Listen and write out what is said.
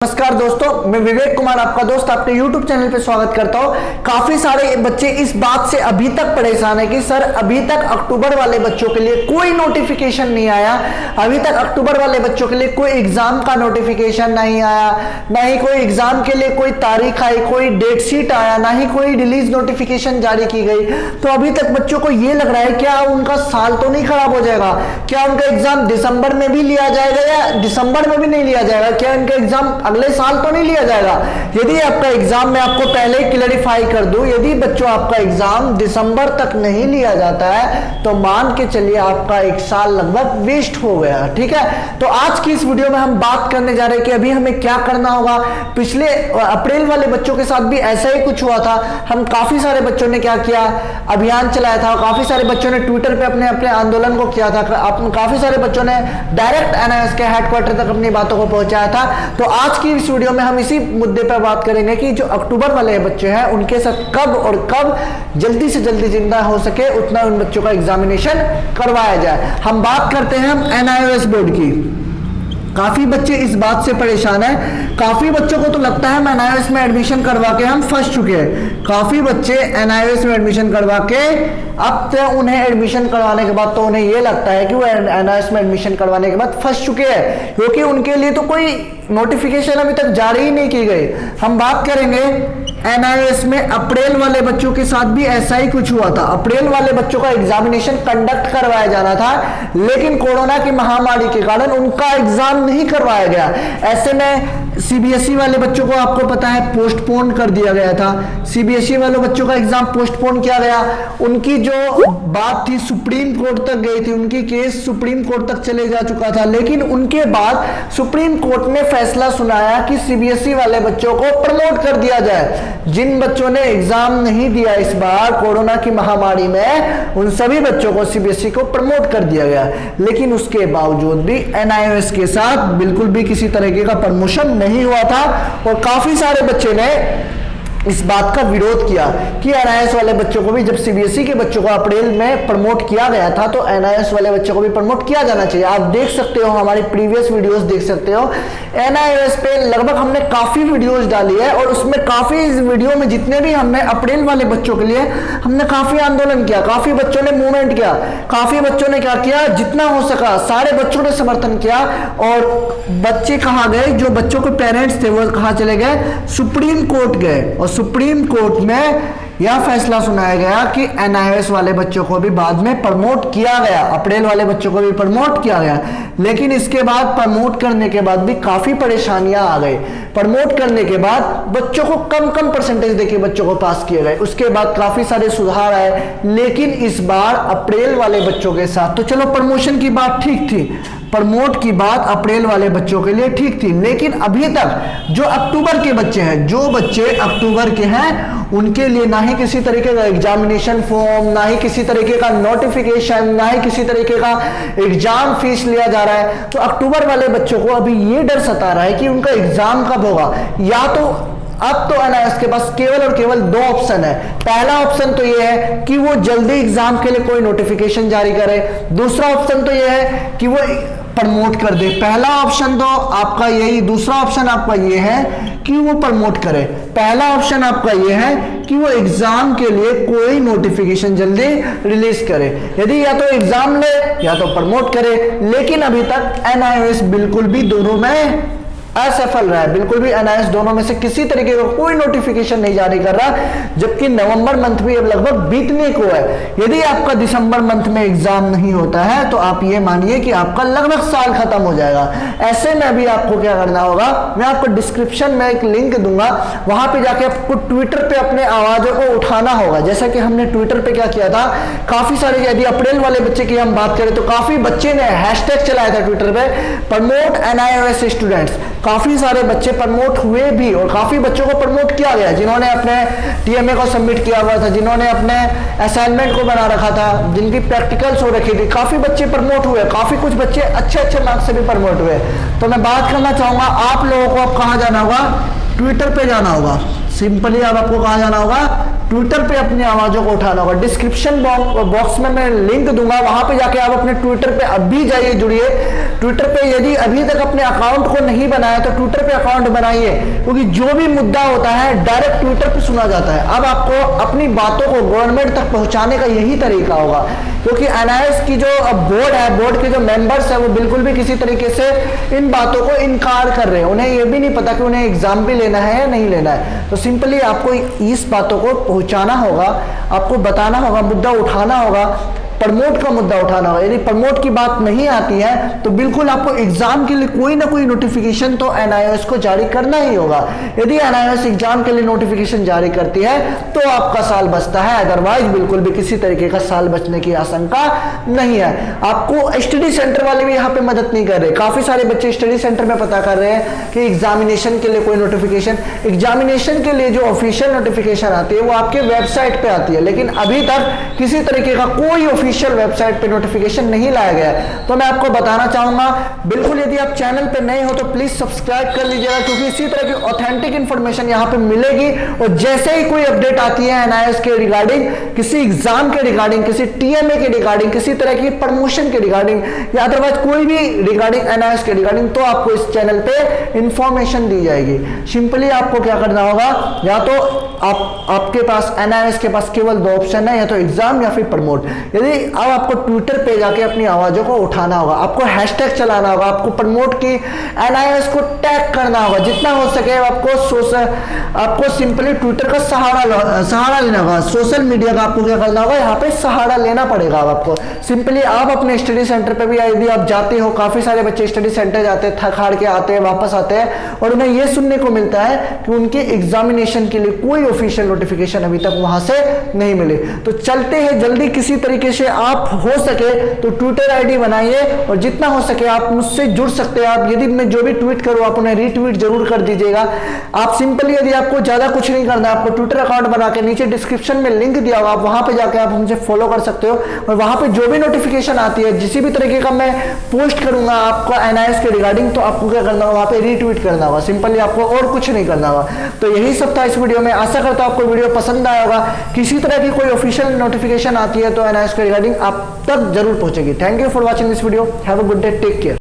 नमस्कार दोस्तों, मैं विवेक कुमार आपका दोस्त आपके YouTube चैनल पे स्वागत करता हूँ। काफी सारे बच्चे इस बात से अभी तक परेशान है कि सर अभी तक अक्टूबर वाले बच्चों के लिए कोई नोटिफिकेशन नहीं आया, अभी तक अक्टूबर वाले बच्चों के लिए कोई एग्जाम का नोटिफिकेशन नहीं आया, ना ही कोई एग्जाम के लिए कोई तारीख आई, कोई डेट शीट आया, ना ही कोई रिलीज नोटिफिकेशन जारी की गई। तो अभी तक बच्चों को ये लग रहा है क्या उनका साल तो नहीं खराब हो जाएगा, क्या उनका एग्जाम दिसंबर में भी लिया जाएगा या दिसंबर में भी नहीं लिया जाएगा, क्या इनका एग्जाम अगले साल तो नहीं लिया जाएगा। यदि आपका एग्जाम, मैं आपको पहले ही क्लैरिफाई कर दूं, यदि बच्चों आपका एग्जाम दिसंबर तक नहीं लिया जाता है तो मान के चलिए आपका एक साल लगभग वेस्ट हो गया। ठीक है, तो आज की इस वीडियो में हम बात करने जा रहे हैं कि अभी हमें क्या करना होगा। पिछले अप्रैल वाले बच्चों के साथ भी ऐसा ही कुछ हुआ था। हम काफी सारे बच्चों ने क्या किया, अभियान चलाया था, काफी सारे बच्चों ने ट्विटर पे अपने अपने आंदोलन को किया था, काफी सारे बच्चों ने डायरेक्ट एनआईएस के हेडक्वार्टर तक अपनी बातों को पहुंचाया था। तो आज की इस वीडियो में हम इसी मुद्दे पर बात करेंगे कि जो अक्टूबर वाले बच्चे हैं उनके साथ कब और कब जल्दी से जल्दी जिंदा हो सके उतना उन बच्चों का एग्जामिनेशन करवाया जाए। हम बात करते हैं हम एनआईएस बोर्ड की। काफी बच्चे इस बात से परेशान हैं, काफी बच्चों को तो लगता है एनआईएस में एडमिशन करवा के हम फंस चुके हैं। काफी बच्चे एनआईएस में एडमिशन करवा के अब तो उन्हें एडमिशन करवाने के बाद तो उन्हें यह लगता है कि वो एनआईएस में एडमिशन करवाने के बाद फंस चुके हैं, क्योंकि उनके लिए तो कोई नोटिफिकेशन अभी तक जारी ही नहीं की गई। हम बात करेंगे एनआईएस में अप्रैल वाले बच्चों के साथ भी ऐसा ही कुछ हुआ था। अप्रैल वाले बच्चों का एग्जामिनेशन कंडक्ट करवाया जाना था, लेकिन कोरोना की महामारी के कारण उनका एग्जाम नहीं करवाया गया। ऐसे में सीबीएसई वाले बच्चों को आपको पता है पोस्टपोन कर दिया गया था। सीबीएसई वाले बच्चों का एग्जाम पोस्टपोन किया गया। उनकी जो बात थी सुप्रीम कोर्ट तक गई थी, उनकी केस सुप्रीम कोर्ट तक चले जा चुका था, लेकिन उनके बाद सुप्रीम कोर्ट ने फैसला सुनाया कि सीबीएसई वाले बच्चों को प्रमोट कर दिया जाए। जिन बच्चों ने एग्जाम नहीं दिया इस बार कोरोना की महामारी में, उन सभी बच्चों को सीबीएसई को प्रमोट कर दिया गया। लेकिन उसके बावजूद भी एनआईएस के साथ बिल्कुल भी किसी तरीके का प्रमोशन नहीं हुआ था और काफी सारे बच्चे ने इस बात का विरोध किया कि एनआईएस वाले बच्चों को भी, जब सीबीएसई के बच्चों को अप्रैल में प्रमोट किया गया था तो एनआईएस वाले बच्चों को भी प्रमोट किया जाना चाहिए। आप देख सकते हो, हमारी प्रीवियस वीडियोस देख सकते हो, एनआईएस पे लगभग हमने काफी वीडियोस डाली है और उसमें काफी, इस वीडियो में जितने भी हमने अप्रैल वाले बच्चों के लिए हमने काफी आंदोलन किया, काफी बच्चों ने मूवमेंट किया, काफी बच्चों ने क्या किया, जितना हो सका सारे बच्चों ने समर्थन किया। और बच्चे कहाँ गए, जो बच्चों के पेरेंट्स थे वो कहाँ चले गए, सुप्रीम कोर्ट गए और सुप्रीम कोर्ट में यह फैसला सुनाया गया कि एनआईएस वाले बच्चों को भी बाद में प्रमोट किया गया, अप्रैल वाले बच्चों को भी प्रमोट किया गया। लेकिन इसके बाद प्रमोट करने के बाद भी काफी परेशानियां आ गई। प्रमोट करने के बाद बच्चों को कम कम परसेंटेज देके बच्चों को पास किए गए, उसके बाद काफी सारे सुधार आए। लेकिन इस बार अप्रैल वाले बच्चों के साथ तो चलो प्रमोशन की बात ठीक थी, प्रमोट की बात अप्रैल वाले बच्चों के लिए ठीक थी, लेकिन अभी तक जो अक्टूबर के बच्चे हैं, जो बच्चे अक्टूबर के हैं, उनके लिए ना ही किसी तरीके का एग्जामिनेशन फॉर्म, ना ही किसी तरीके का नोटिफिकेशन, ना ही किसी तरीके का एग्जाम फीस लिया जा रहा है। तो अक्टूबर वाले बच्चों को अभी ये डर सता रहा है कि उनका एग्जाम कब होगा। या तो अब तो एनआईएस के पास केवल और केवल दो ऑप्शन है। पहला ऑप्शन तो यह है कि वो जल्दी एग्जाम के लिए कोई नोटिफिकेशन जारी करे, दूसरा ऑप्शन तो यह है कि वो प्रमोट कर दे। पहला ऑप्शन तो आपका यही, दूसरा ऑप्शन आपका ये है कि वो प्रमोट करे। पहला ऑप्शन आपका ये है कि वो एग्जाम के लिए कोई नोटिफिकेशन जल्दी रिलीज करे, यदि या तो एग्जाम ले या तो प्रमोट करे। लेकिन अभी तक एनआईएस बिल्कुल भी दोनों में असफल रहा है, बिल्कुल भी एनआईएस दोनों में से किसी तरीके का कोई नोटिफिकेशन नहीं जारी कर रहा, जबकि नवंबर मंथ भी अब लगभग बीतने को है। यदि आपका दिसंबर मंथ में एग्जाम नहीं होता है तो आप ये मानिए कि आपका लगभग साल खत्म हो जाएगा। ऐसे में अभी आपको क्या करना होगा, मैं आपको डिस्क्रिप्शन में एक लिंक दूंगा, वहां पे जाके आपको ट्विटर पे अपने आवाजों को उठाना होगा। जैसा कि हमने ट्विटर पे क्या किया था, काफी सारे, यदि अप्रैल वाले बच्चे की हम बात करें तो काफी बच्चे ने हैशटैग चलाया था ट्विटर पे, प्रमोट एनआईएस स्टूडेंट्स। काफी सारे बच्चे प्रमोट हुए भी और काफी बच्चों को प्रमोट किया गया, जिन्होंने अपने टीएमए को सबमिट किया हुआ था, जिन्होंने अपने असाइनमेंट को बना रखा था, जिनकी प्रैक्टिकल्स हो रखी थी, काफी बच्चे प्रमोट हुए, काफी कुछ बच्चे अच्छे अच्छे मार्क्स से भी प्रमोट हुए। तो मैं बात करना चाहूंगा, आप लोगों को अब कहां जाना होगा, ट्विटर पे जाना होगा। सिंपली अब आपको कहां जाना होगा, ट्विटर पे अपनी आवाजों को उठाना होगा। डिस्क्रिप्शन बॉक्स में मैं लिंक दूंगा, वहां पे जाके आप अपने ट्विटर पे अभी जाइए, जुड़िए। ट्विटर पे यदि अभी तक अपने अकाउंट को नहीं बनाया तो ट्विटर पे अकाउंट बनाइए, क्योंकि जो भी मुद्दा होता है डायरेक्ट ट्विटर पे सुना जाता है। अब आपको अपनी बातों को गवर्नमेंट तक पहुंचाने का यही तरीका होगा, क्योंकि एनआईएस की जो बोर्ड है, बोर्ड के जो मेंबर्स है, वो बिल्कुल भी किसी तरीके से इन बातों को इनकार कर रहे हैं। उन्हें यह भी नहीं पता कि उन्हें एग्जाम भी लेना है या नहीं लेना है। तो सिंपली आपको इस बातों को पहुंचाना होगा, आपको बताना होगा, मुद्दा उठाना होगा, प्रमोट का मुद्दा उठाना होगा। यदि प्रमोट की बात नहीं आती है तो बिल्कुल आपको एग्जाम के लिए कोई ना कोई नोटिफिकेशन तो एनआईएस को जारी करना ही होगा। यदि एनआईएस एग्जाम के लिए नोटिफिकेशन जारी करती है तो आपका साल बचता है, अदरवाइज बिल्कुल भी किसी तरीके का साल बचने की आशंका नहीं है। आपको स्टडी सेंटर वाले भी यहाँ पे मदद नहीं कर रहे। काफी सारे बच्चे स्टडी सेंटर में पता कर रहे हैं कि एग्जामिनेशन के लिए कोई नोटिफिकेशन, एग्जामिनेशन के लिए जो ऑफिशियल नोटिफिकेशन आती है वो आपके वेबसाइट पे आती है, लेकिन अभी तक किसी तरीके का कोई ऑफिशियल वेबसाइट पे नोटिफिकेशन नहीं लाया गया है। तो मैं आपको बताना चाहूंगा, बिल्कुल यदि आप चैनल पे नए हो तो प्लीज सब्सक्राइब कर लीजिएगा, क्योंकि इसी तरह की ऑथेंटिक इंफॉर्मेशन यहाँ पे मिलेगी। और जैसे ही कोई अपडेट आती है एनआईएस के रिगार्डिंग, किसी एग्जाम के रिगार्डिंग, किसी टीएमए के रिगार्डिंग, किसी तरह की प्रमोशन के रिगार्डिंग या अदरवाइज कोई भी रिगार्डिंग एनआईएस के रिगार्डिंग, तो आपको इस चैनल पे इंफॉर्मेशन दी जाएगी। सिंपली आपको क्या करना होगा, या तो आपके पास एनआईएस के पास केवल दो ऑप्शन है, या तो एग्जाम या फिर प्रमोट। यदि अब आपको ट्विटर पे जाके अपनी आवाजों को उठाना होगा, आपको हैशटैग चलाना होगा, आपको प्रमोट की एनआईएस को टैग करना होगा, जितना हो सके आपको सिंपली ट्विटर का सहारा लेना होगा। सोशल मीडिया का आपको क्या करना होगा, यहाँ पे सहारा लेना पड़ेगा। आपको सिंपली आप अपने स्टडी सेंटर पे भी यदि आप जाते हो, काफी सारे बच्चे स्टडी सेंटर जाते हैं, थक हार के आते हैं, वापस आते हैं और उन्हें यह सुनने को मिलता है कि उनके एग्जामिनेशन के लिए कोई ऑफिशियल नोटिफिकेशन अभी तक वहां से नहीं मिले। तो चलते हैं जल्दी, किसी तरीके से आप हो सके तो ट्विटर आईडी बनाइए और जितना हो सके आप मुझसे जुड़ सकते हैं। आप यदि मैं जो भी ट्वीट करूं आप उन्हें रीट्वीट जरूर कर दीजिएगा। आप सिंपली, यदि आपको ज्यादा कुछ नहीं करना, आपको ट्विटर अकाउंट बना के नीचे डिस्क्रिप्शन में लिंक दिया होगा, आप वहां पे जाकर आप हमसे फॉलो कर सकते हो और वहां पे जो भी नोटिफिकेशन आती है, जिस भी तरीके का मैं पोस्ट करूंगा आपका एनआईएस के रिगार्डिंग, तो आपको क्या करना होगा, वहां पे रीट्वीट करना होगा। सिंपली आपको और कुछ नहीं करना होगा। तो यही सब था इस वीडियो में। आशा करता हूं आपको वीडियो पसंद आया होगा। किसी तरह की कोई ऑफिशियल नोटिफिकेशन आती है तो एनआईएस के रिगार्डिंग आप तक जरूर पहुंचेगी। Thank you for watching this video. Have a good day, take care.